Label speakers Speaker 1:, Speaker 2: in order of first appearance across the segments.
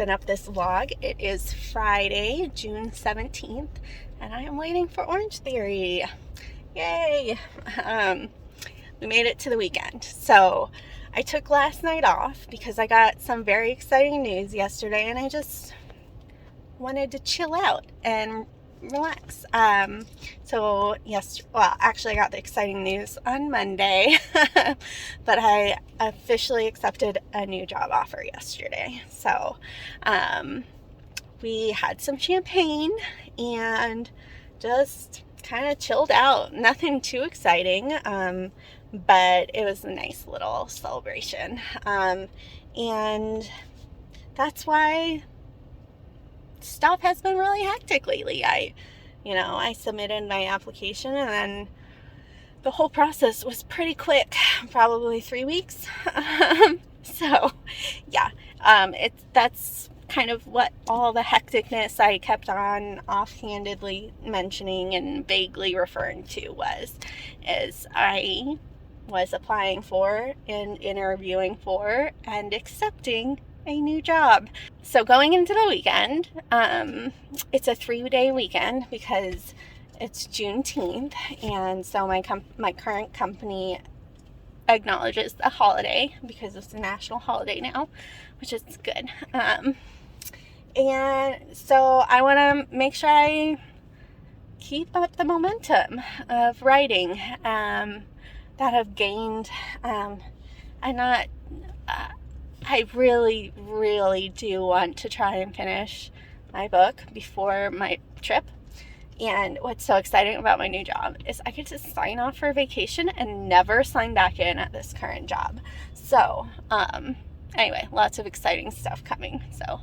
Speaker 1: open up this vlog. It is Friday, June 17th, and I am waiting for Orange Theory. Yay! We made it to the weekend. So I took last night off because I got some very exciting news yesterday, and I just wanted to chill out and relax. Actually I got the exciting news on Monday, but I officially accepted a new job offer yesterday. So we had some champagne and just kind of chilled out. Nothing too exciting, but it was a nice little celebration. And that's why stuff has been really hectic lately. I submitted my application, and then the whole process was pretty quick, probably 3 weeks. That's kind of what all the hecticness I kept on offhandedly mentioning and vaguely referring to is I was applying for and interviewing for and accepting a new job. So going into the weekend, it's a 3-day weekend because it's Juneteenth, and so my current company acknowledges the holiday because it's a national holiday now, which is good. And so I want to make sure I keep up the momentum of writing that I've gained. I really, really do want to try and finish my book before my trip. And what's so exciting about my new job is I get to sign off for vacation and never sign back in at this current job. So, anyway, lots of exciting stuff coming. So,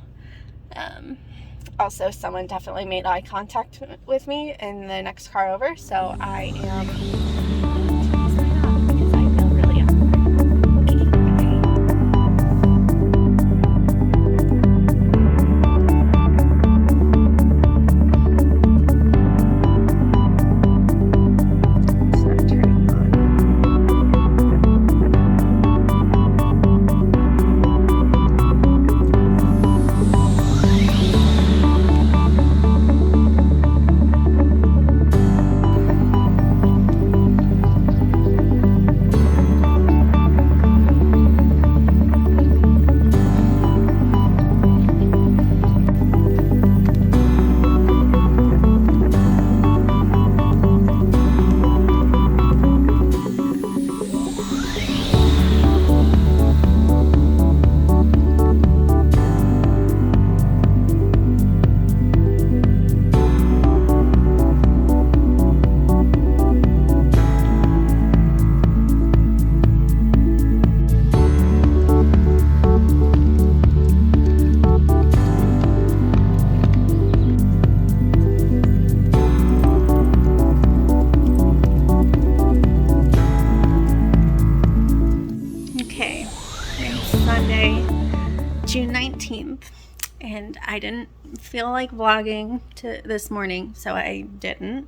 Speaker 1: also someone definitely made eye contact with me in the next car over. So I am June 19th, and I didn't feel like vlogging this morning, so I didn't.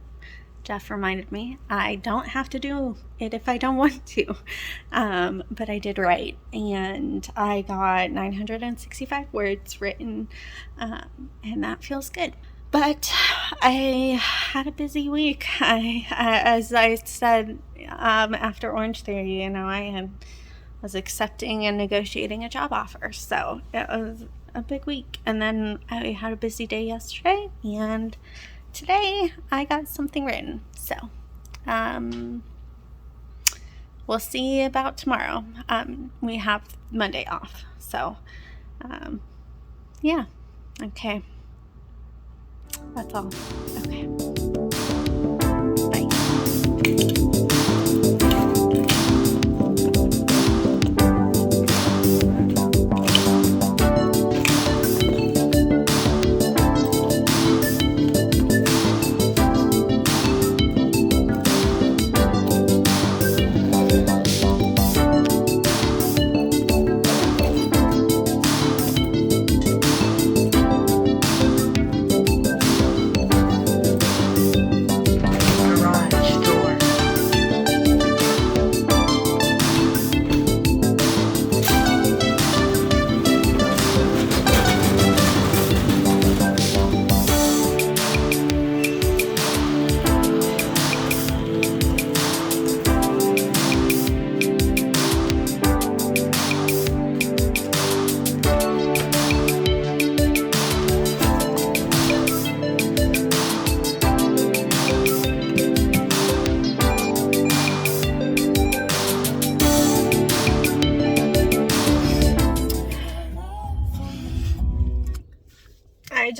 Speaker 1: Jeff reminded me I don't have to do it if I don't want to, but I did write, and I got 965 words written, and that feels good. But I had a busy week. As I said after Orange Theory, I was accepting and negotiating a job offer, so it was a big week. And then I had a busy day yesterday, and today I got something written. So we'll see about tomorrow. We have Monday off, so yeah. Okay, that's all. Okay, bye.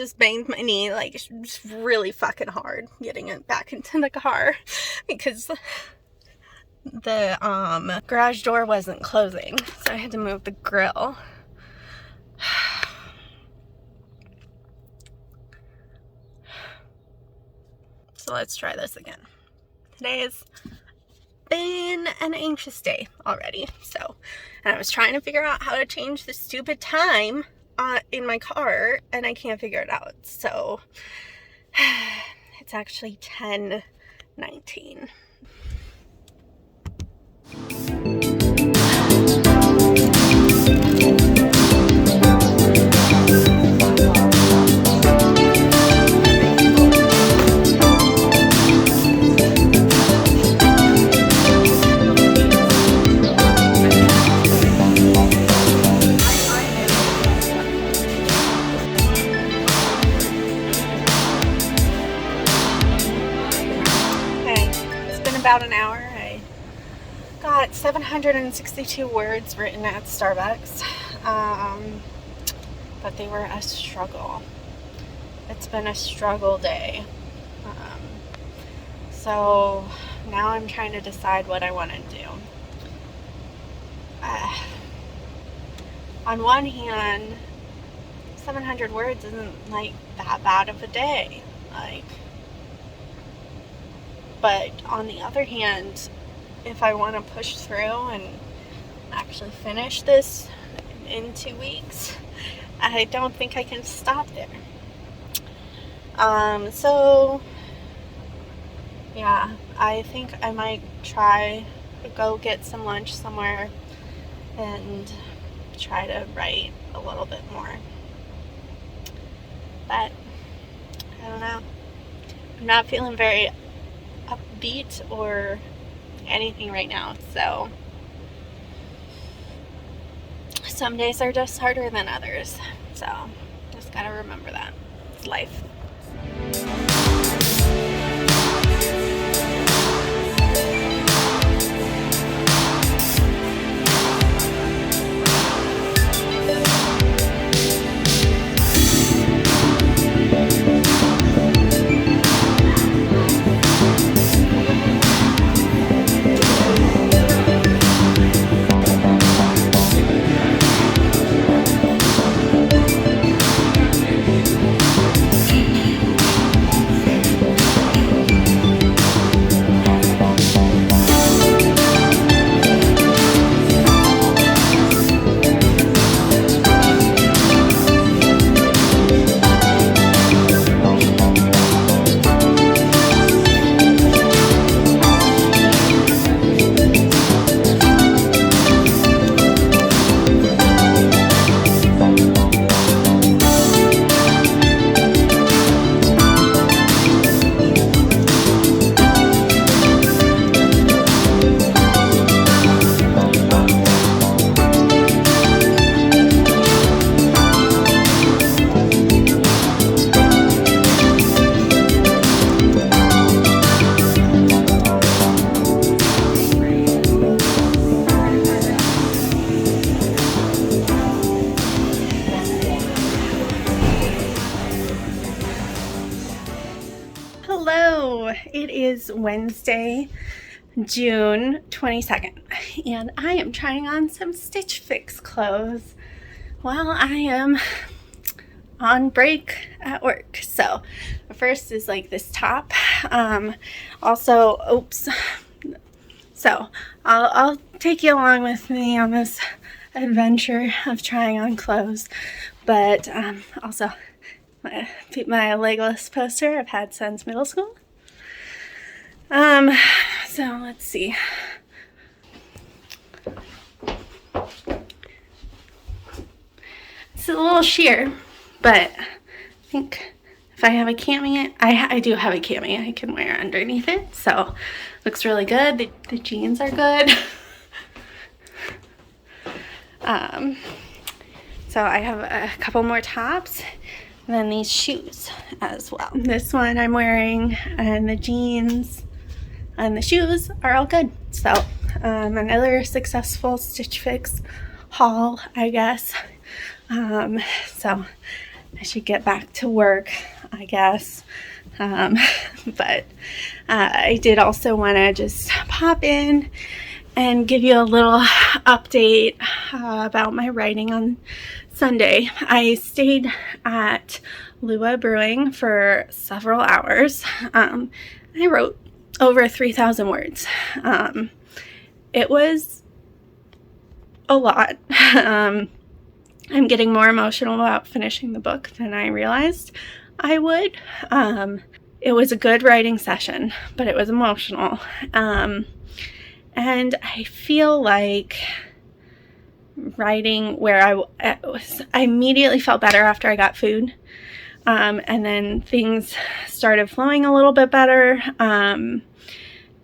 Speaker 1: just banged my knee like just really fucking hard getting it back into the car because the garage door wasn't closing, so I had to move the grill. So let's try this again. Today's been an anxious day already, and I was trying to figure out how to change the stupid time in my car, and I can't figure it out. So it's actually 10:19. About an hour. I got 762 words written at Starbucks, but they were a struggle. It's been a struggle day. So now I'm trying to decide what I want to do. On one hand, 700 words isn't like that bad of a day. But on the other hand, if I want to push through and actually finish this in 2 weeks, I don't think I can stop there. So yeah, I think I might try to go get some lunch somewhere and try to write a little bit more. But I don't know. I'm not feeling very upbeat or anything right now, so some days are just harder than others, so just gotta remember that. It's life. It is Wednesday, June 22nd, and I am trying on some Stitch Fix clothes while I am on break at work. So the first is like this top. So I'll take you along with me on this adventure of trying on clothes, but also my legless poster I've had since middle school. So let's see. It's a little sheer, but I think if I have a cami, I do have a cami I can wear underneath it, so looks really good. The jeans are good. So I have a couple more tops, and then these shoes as well. This one I'm wearing, and the jeans and the shoes are all good. So another successful Stitch Fix haul, I guess. So I should get back to work, I guess. But I did also want to just pop in and give you a little update about my writing on Sunday. I stayed at Lua Brewing for several hours. I wrote over 3,000 words. It was a lot. I'm getting more emotional about finishing the book than I realized I would. It was a good writing session, but it was emotional. And I feel like writing where I immediately felt better after I got food. And then things started flowing a little bit better.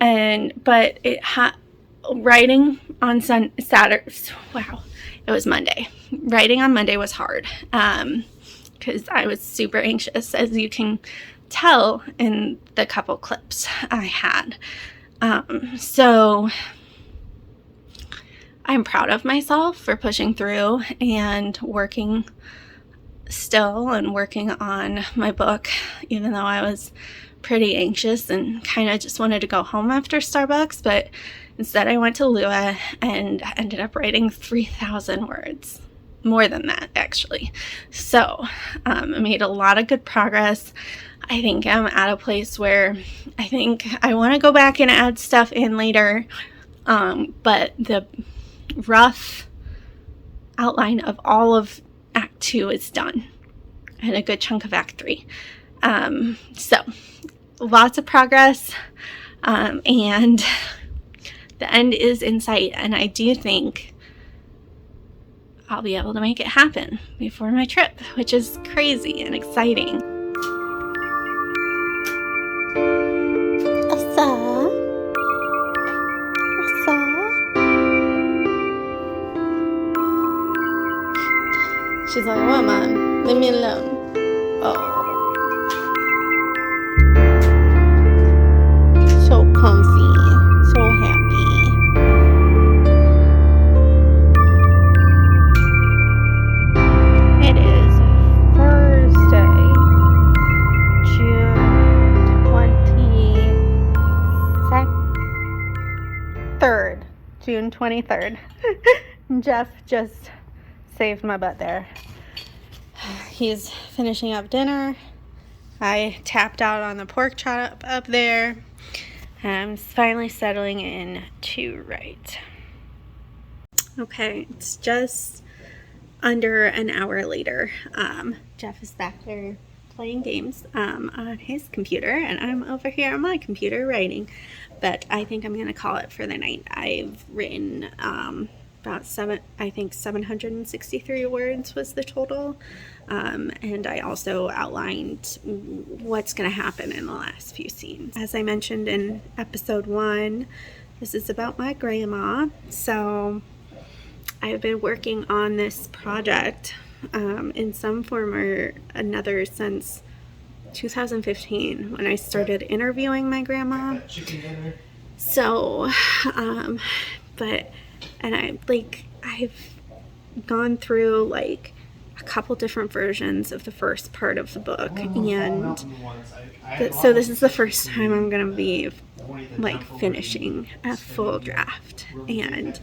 Speaker 1: But writing on Saturday, wow, it was Monday. Writing on Monday was hard because I was super anxious, as you can tell in the couple clips I had. So I'm proud of myself for pushing through and working on my book, even though I was pretty anxious and kind of just wanted to go home after Starbucks. But instead I went to Lua and ended up writing 3,000 words. More than that, actually. So I made a lot of good progress. I think I'm at a place where I think I want to go back and add stuff in later. But the rough outline of all of Act 2 is done, and a good chunk of Act 3. So lots of progress, and the end is in sight, and I do think I'll be able to make it happen before my trip, which is crazy and exciting. She's like, what, Mom? Leave me alone. Oh. So comfy. So happy. It is Thursday, June 23rd. June 23rd. Jeff just saved my butt there. He's finishing up dinner. I tapped out on the pork chop up there. I'm finally settling in to write. Okay, it's just under an hour later. Jeff is back there playing games on his computer, and I'm over here on my computer writing. But I think I'm going to call it for the night. I've written about 763 words was the total. And I also outlined what's going to happen in the last few scenes. As I mentioned in episode 1, this is about my grandma. So I've been working on this project in some form or another since 2015 when I started interviewing my grandma. So, I've gone through like a couple different versions of the first part of the book, and so this is the first time I'm gonna be like finishing a full draft, and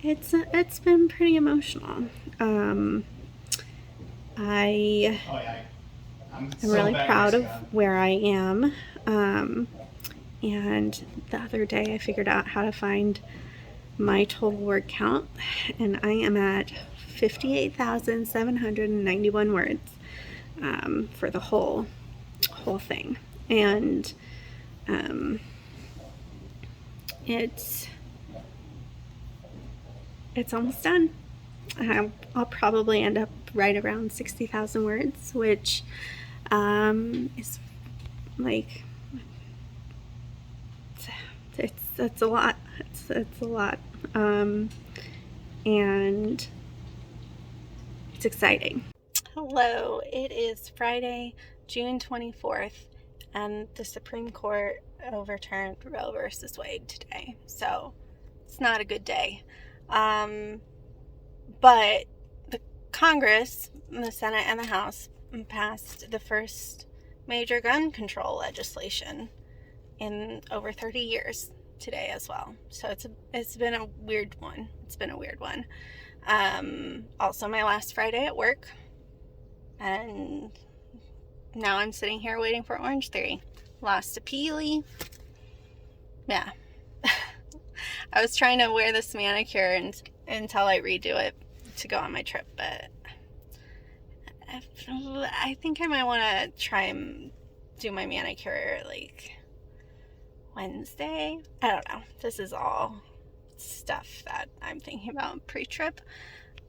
Speaker 1: it's been pretty emotional. I'm really proud of where I am, and the other day I figured out how to find my total word count, and I am at 58,791 words for the whole thing, and it's almost done. I'll probably end up right around 60,000 words, which is like it's a lot. It's a lot, and it's exciting. Hello, it is Friday, June 24th, and the Supreme Court overturned Roe versus Wade today, so it's not a good day. But the Congress, the Senate and the House, passed the first major gun control legislation in over 30 years today as well. So it's been a weird one. Also my last Friday at work, and now I'm sitting here waiting for Orange Theory. Lost a peely. Yeah. I was trying to wear this manicure until I redo it to go on my trip, but I think I might want to try and do my manicure like Wednesday. I don't know. This is all stuff that I'm thinking about pre-trip,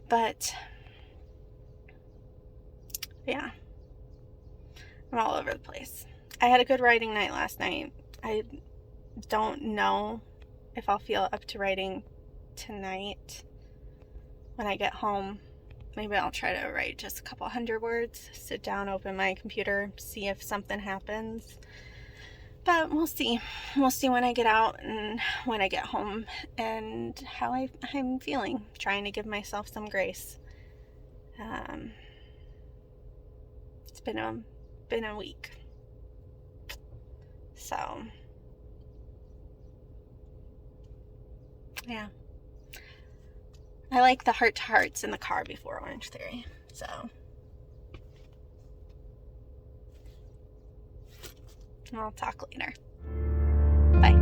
Speaker 1: but yeah, I'm all over the place. I had a good writing night last night. I don't know if I'll feel up to writing tonight when I get home. Maybe I'll try to write just a couple hundred words, sit down, open my computer, see if something happens. But we'll see. We'll see when I get out and when I get home and how I'm feeling. Trying to give myself some grace. It's been a week. So, yeah. I like the heart-to-hearts in the car before Orange Theory. So, I'll talk later. Bye.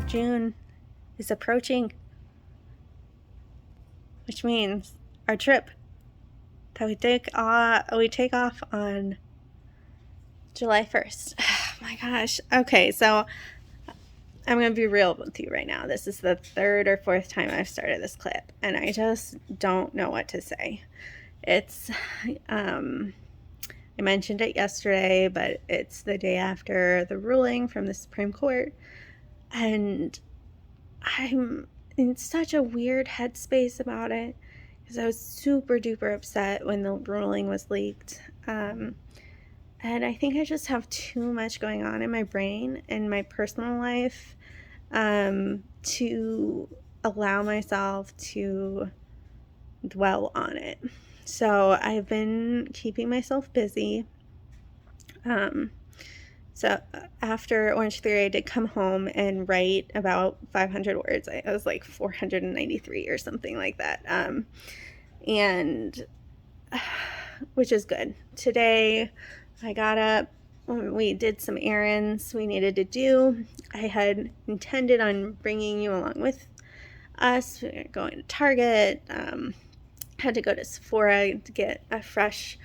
Speaker 1: June is approaching, which means our trip that we take off on July 1st. Oh my gosh. Okay, so I'm going to be real with you right now. This is the third or fourth time I've started this clip, and I just don't know what to say. It's, I mentioned it yesterday, but it's the day after the ruling from the Supreme Court. And I'm in such a weird headspace about it because I was super duper upset when the ruling was leaked. And I think I just have too much going on in my brain and my personal life to allow myself to dwell on it. So I've been keeping myself busy. So after Orange Theory, I did come home and write about 500 words. I was like 493 or something like that. And which is good. Today I got up, we did some errands we needed to do. I had intended on bringing you along with us. We were going to Target, had to go to Sephora to get a fresh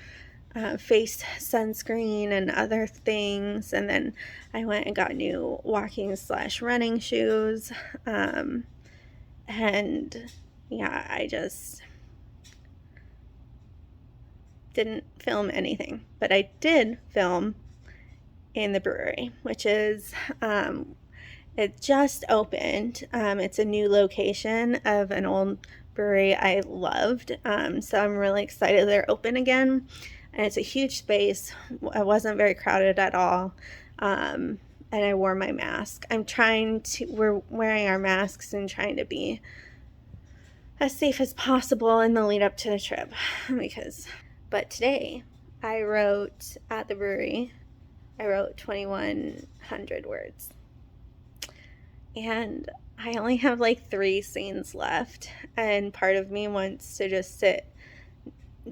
Speaker 1: face sunscreen and other things, and then I went and got new walking/running shoes, and yeah, I just didn't film anything, but I did film in the brewery, which is it just opened. It's a new location of an old brewery I loved, so I'm really excited they're open again. And it's a huge space. It wasn't very crowded at all. And I wore my mask. We're wearing our masks and trying to be as safe as possible in the lead up to the trip. But today I wrote at the brewery, 2,100 words. And I only have like 3 scenes left. And part of me wants to just sit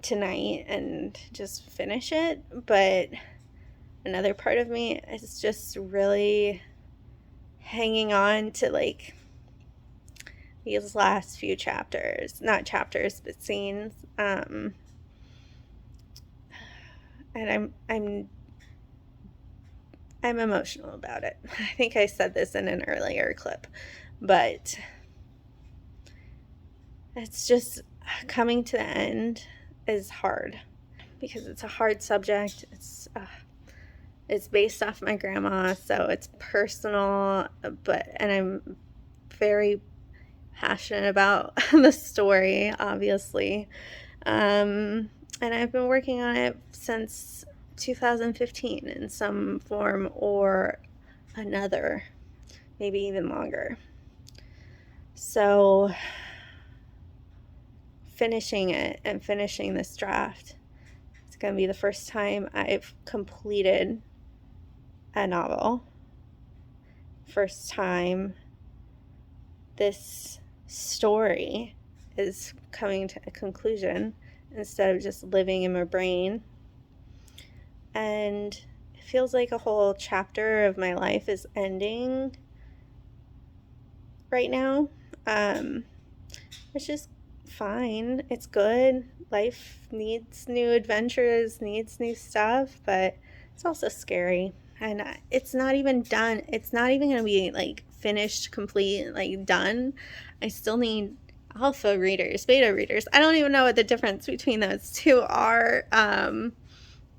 Speaker 1: tonight and just finish it, but another part of me is just really hanging on to like these last few chapters, not chapters, but scenes. And I'm emotional about it. I think I said this in an earlier clip, but it's just coming to the end is hard because it's a hard subject. It's based off my grandma, so it's personal, and I'm very passionate about the story, obviously. And I've been working on it since 2015 in some form or another, maybe even longer. So finishing it and finishing this draft, it's going to be the first time I've completed a novel. First time this story is coming to a conclusion instead of just living in my brain. And it feels like a whole chapter of my life is ending right now, which is fine. It's good. Life needs new adventures, needs new stuff, but it's also scary. And it's not even done. It's not even going to be like finished, complete, like done. I still need alpha readers, beta readers. I don't even know what the difference between those two are.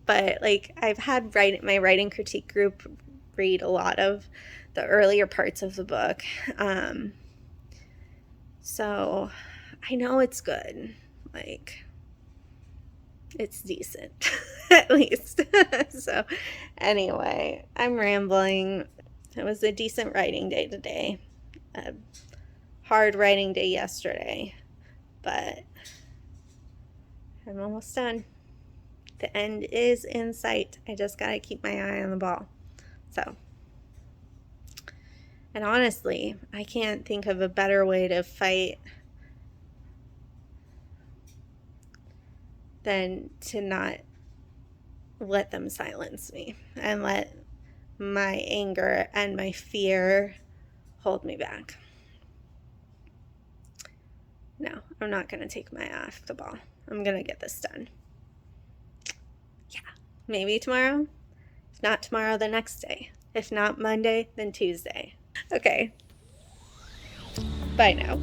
Speaker 1: But like I've had my writing critique group read a lot of the earlier parts of the book. So I know it's good. Like it's decent, at least. So anyway, I'm rambling. It was a decent writing day today. A hard writing day yesterday. But I'm almost done. The end is in sight. I just gotta keep my eye on the ball. So, and honestly, I can't think of a better way to fight than to not let them silence me and let my anger and my fear hold me back. No, I'm not going to take my eye off the ball. I'm going to get this done. Yeah, maybe tomorrow. If not tomorrow, the next day. If not Monday, then Tuesday. Okay. Bye now.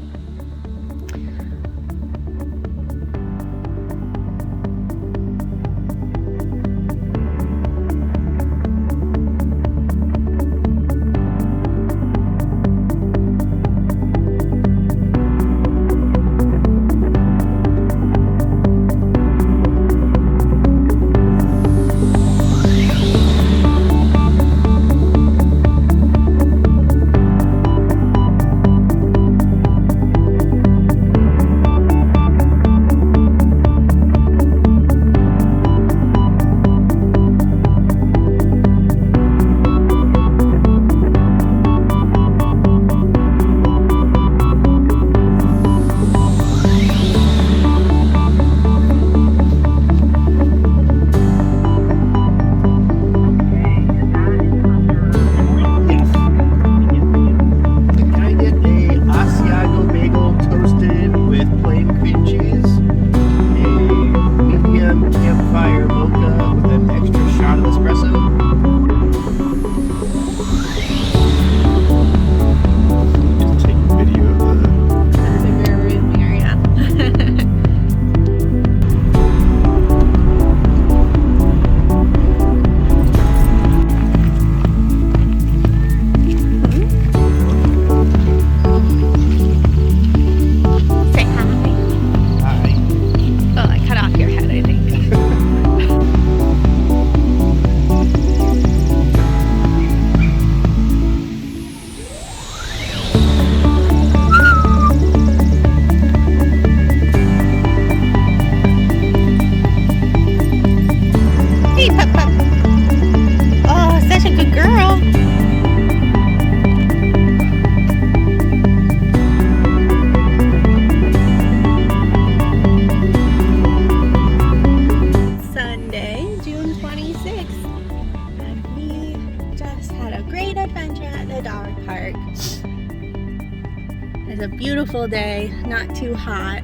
Speaker 1: It's a beautiful day, not too hot.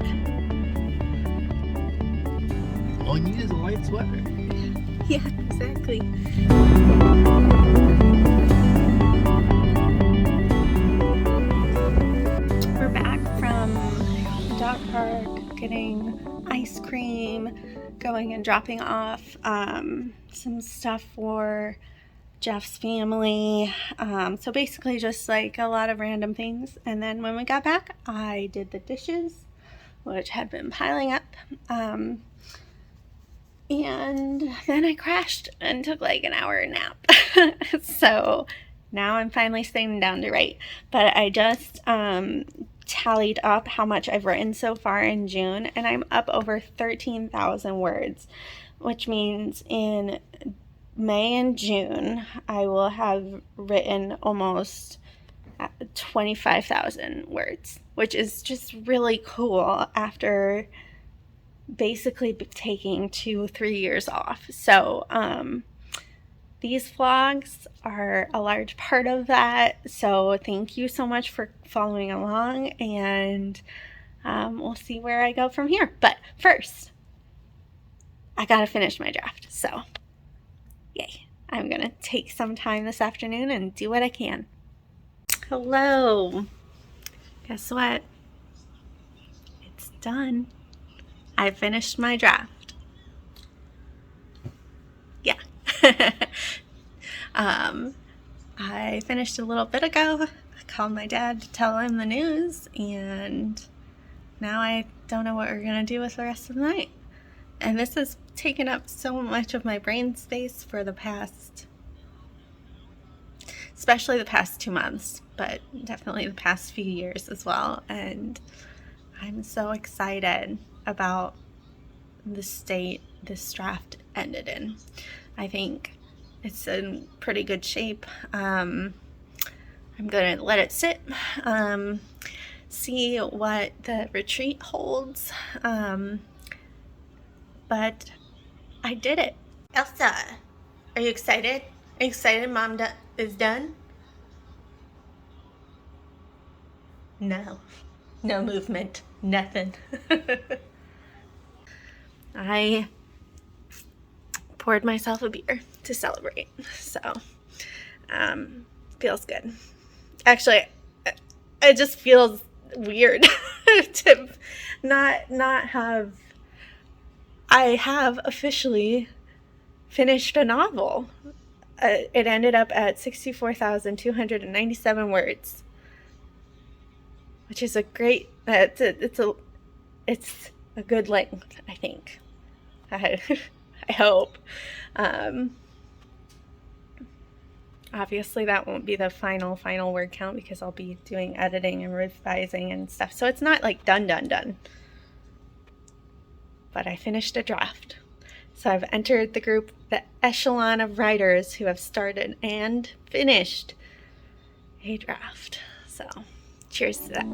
Speaker 2: All you need is a light sweater.
Speaker 1: Yeah, exactly. We're back from the dog park, getting ice cream, going and dropping off some stuff for Jeff's family. So basically just like a lot of random things. And then when we got back, I did the dishes, which had been piling up. And then I crashed and took like an hour nap. So now I'm finally sitting down to write. But I just tallied up how much I've written so far in June, and I'm up over 13,000 words, which means in May and June I will have written almost 25,000 words, which is just really cool after basically taking 2-3 years off. So these vlogs are a large part of that, so thank you so much for following along, and we'll see where I go from here. But first, I gotta finish my draft, so yay. I'm gonna take some time this afternoon and do what I can. Hello. Guess what? It's done. I finished my draft. Yeah. I finished a little bit ago. I called my dad to tell him the news, and now I don't know what we're gonna do with the rest of the night. And this has taken up so much of my brain space for the past, especially the past 2 months, but definitely the past few years as well. And I'm so excited about the state this draft ended in. I think it's in pretty good shape. I'm gonna let it sit, see what the retreat holds, but I did it. Elsa, are you excited? Are you excited Mom is done? No movement, nothing. I poured myself a beer to celebrate, so feels good. Actually, it just feels weird to not have. I have officially finished a novel. It ended up at 64,297 words, which is a great. It's a good length, I think. I hope. Obviously that won't be the final word count because I'll be doing editing and revising and stuff. So it's not like done. But I finished a draft. So I've entered the group, the echelon of writers who have started and finished a draft. So cheers to that.